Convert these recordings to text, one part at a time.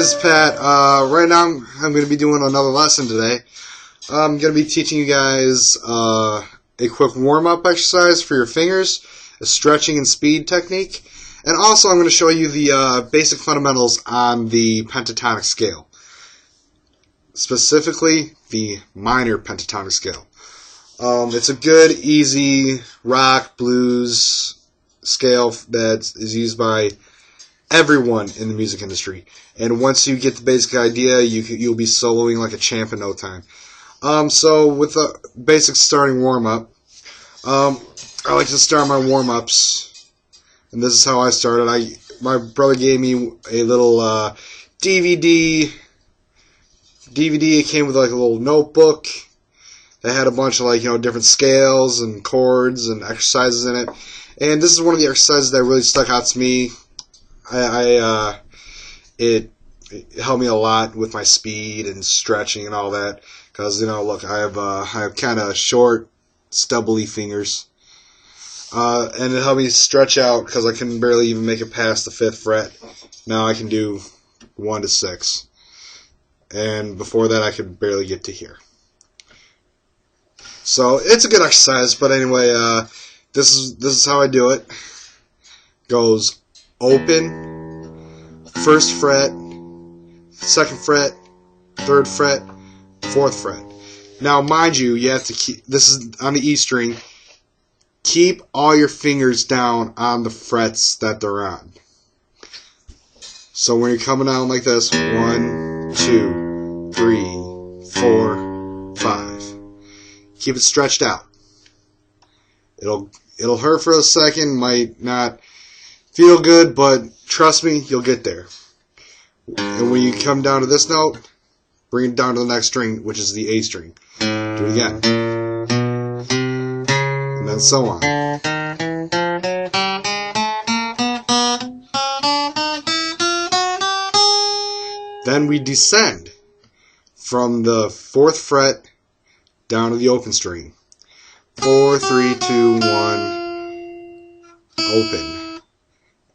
guys, Pat. Right now I'm going to be doing another lesson today. I'm going to be teaching you guys a quick warm-up exercise for your fingers, a stretching and speed technique, and also I'm going to show you the basic fundamentals on the pentatonic scale, specifically the minor pentatonic scale. It's a good, easy rock, blues scale that is used by everyone in the music industry. And once you get the basic idea, you'll be soloing like a champ in no time. So with the basic starting warm-up, I like to start my warm-ups, and this is how I started. My brother gave me a little DVD. It came with like a little notebook that had a bunch of different scales and chords and exercises in it. And this is one of the exercises that really stuck out to me. It helped me a lot with my speed and stretching and all that, because look, I have kind of short, stubbly fingers, and it helped me stretch out because I couldn't barely even make it past the 5th fret. Now I can do 1 to 6, and before that I could barely get to here. So it's a good exercise, but anyway, this is how I do it. Goes open, 1st fret, 2nd fret, 3rd fret, 4th fret. Now, mind you, you have to keep, this is on the E string, keep all your fingers down on the frets that they're on. So when you're coming down like this, 1, 2, 3, 4, 5. Keep it stretched out. It'll hurt for a second, might not feel good, but trust me, you'll get there. And when you come down to this note, bring it down to the next string, which is the A string. Do it again. And then so on. Then we descend from the 4th fret down to the open string. 4, 3, 2, 1, open.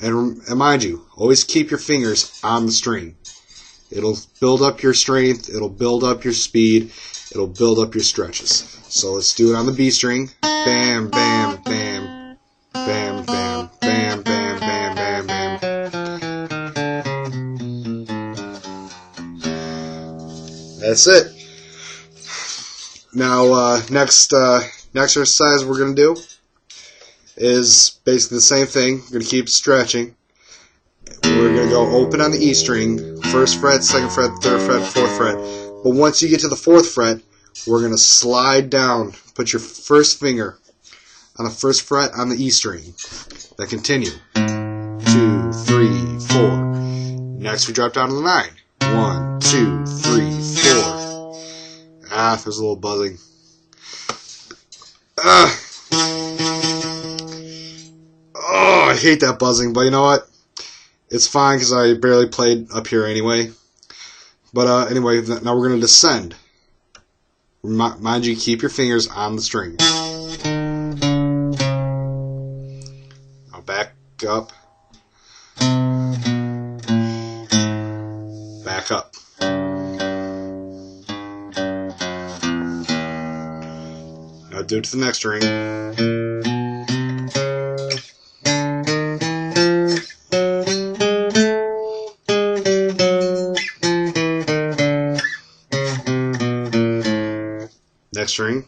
And mind you, always keep your fingers on the string. It'll build up your strength, it'll build up your speed, it'll build up your stretches. So let's do it on the B string. Bam, bam, bam, bam, bam, bam, bam, bam, bam, bam. That's it. Now, next exercise we're going to do is basically the same thing. We're going to keep stretching. We're going to go open on the E string, 1st fret, 2nd fret, 3rd fret, 4th fret. But once you get to the 4th fret, we're going to slide down. Put your 1st finger on the 1st fret on the E string. Then continue. 2, 3, 4. Next we drop down to the 9. 1, 2, 3, 4. There's a little buzzing. Oh, I hate that buzzing, but you know what? It's fine because I barely played up here anyway. But anyway, now we're going to descend. Mind you, keep your fingers on the string. Now back up. Back up. Now do it to the next string. Next string.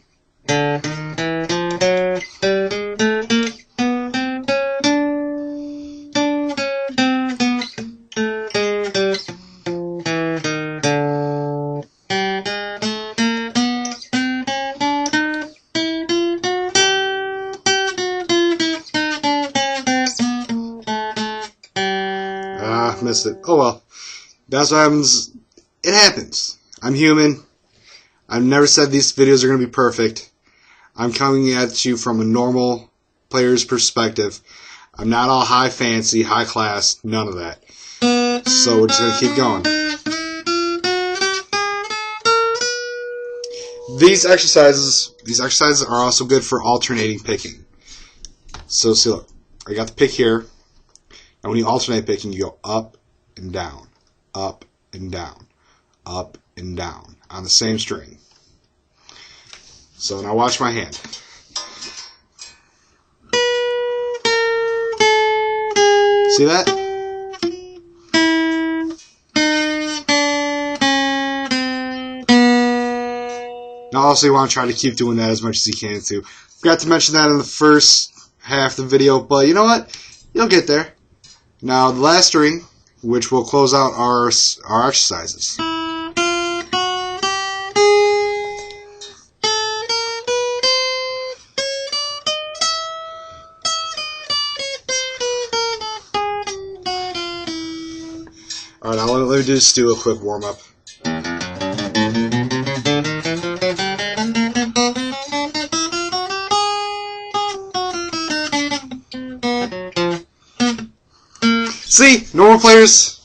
Missed it. Oh well. That's what happens. It happens. I'm human. I've never said these videos are going to be perfect. I'm coming at you from a normal player's perspective. I'm not all high fancy, high class, none of that. So we're just going to keep going. These exercises are also good for alternating picking. So see, look, I got the pick here, and when you alternate picking, you go up and down, up and down, up and down on the same string. So now watch my hand. See that? Now also you want to try to keep doing that as much as you can too. Forgot to mention that in the first half of the video, but you know what? You'll get there. Now the last string, which will close out our exercises. Alright, now let me just do a quick warm-up. See? Normal players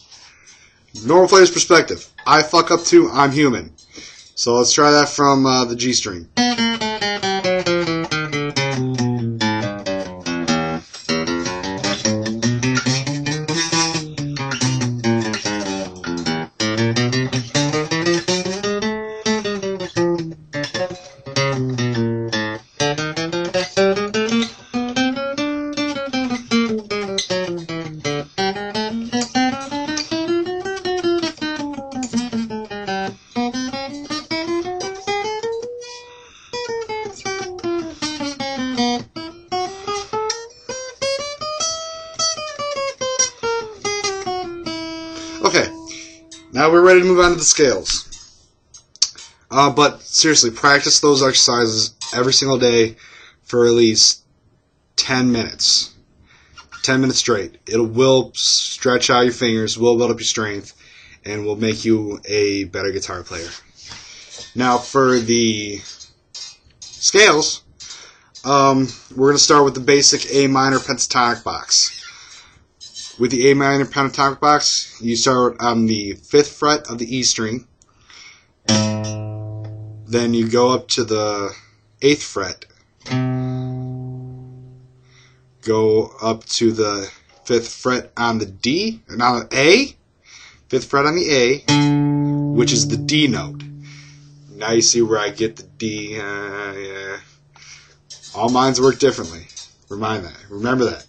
perspective. I fuck up too, I'm human. So let's try that from the G string. Okay, now we're ready to move on to the scales. But seriously, practice those exercises every single day for at least 10 minutes. 10 minutes straight. It will stretch out your fingers, will build up your strength, and will make you a better guitar player. Now for the scales, we're going to start with the basic A minor pentatonic box. With the A minor pentatonic box, you start on the 5th fret of the E string. Then you go up to the 8th fret. Go up to the 5th fret on the D, and on the A. 5th fret on the A, which is the D note. Now you see where I get the D. Yeah. All minds work differently. Remember that.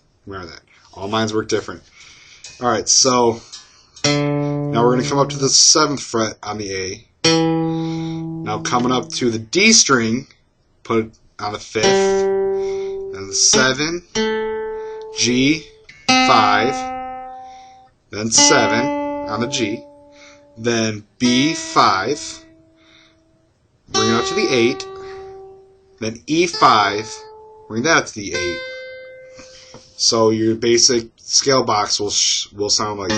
All minds work different. Alright, so now we're going to come up to the 7th fret on the A. Now coming up to the D string, put it on the 5th, then the 7, G, 5, then 7 on the G, then B5, bring it up to the 8, then E5, bring that to the 8. So your basic scale box will sound like.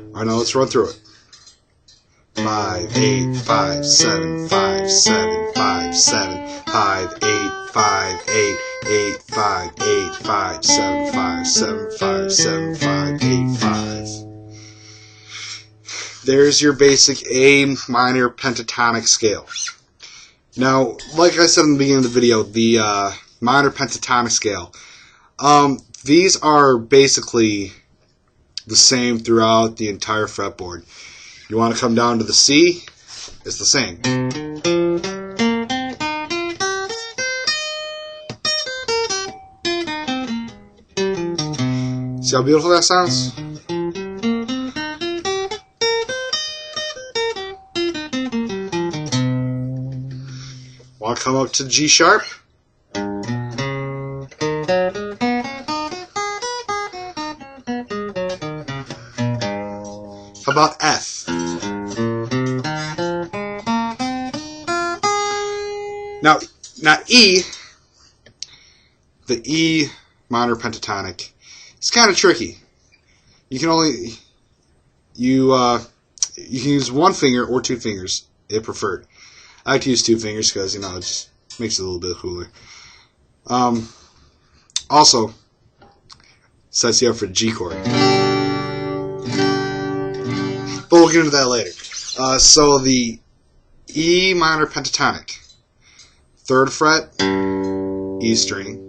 Alright, now let's run through it. 5, 8, 5, 7, 5, 7, 5, 7, 5, 8, 5, 8, 8, 5, 8, 5, 7, 5, 7, 5, 7, 5, 8, 5. There's your basic A minor pentatonic scale. Now, like I said in the beginning of the video, the minor pentatonic scale, these are basically the same throughout the entire fretboard. You want to come down to the C, it's the same. See how beautiful that sounds? Want to come up to G sharp? How about F? Now E, the E minor pentatonic, it's kind of tricky. You can only you can use one finger or two fingers if preferred. I like to use two fingers because it just makes it a little bit cooler. Also sets you up for the G chord, but we'll get into that later. So the E minor pentatonic. 3rd fret, E string.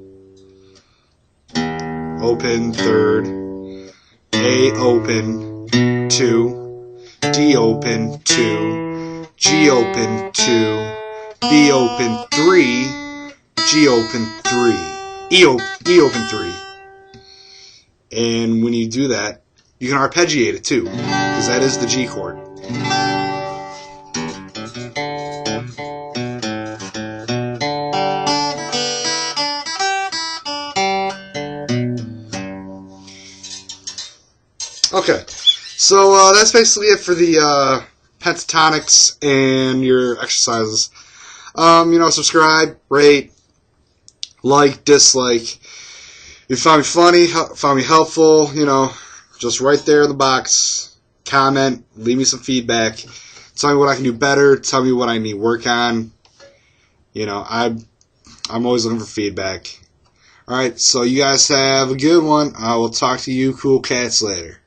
Open 3rd, A open 2, D open 2, G open 2, B open 3, G open 3, E open 3. And when you do that, you can arpeggiate it too, because that is the G chord. Okay, so that's basically it for the pentatonics and your exercises. Subscribe, rate, like, dislike. If you found me funny, found me helpful, just right there in the box, comment, leave me some feedback, tell me what I can do better, tell me what I need work on. I'm always looking for feedback. Alright, so you guys have a good one. I will talk to you cool cats later.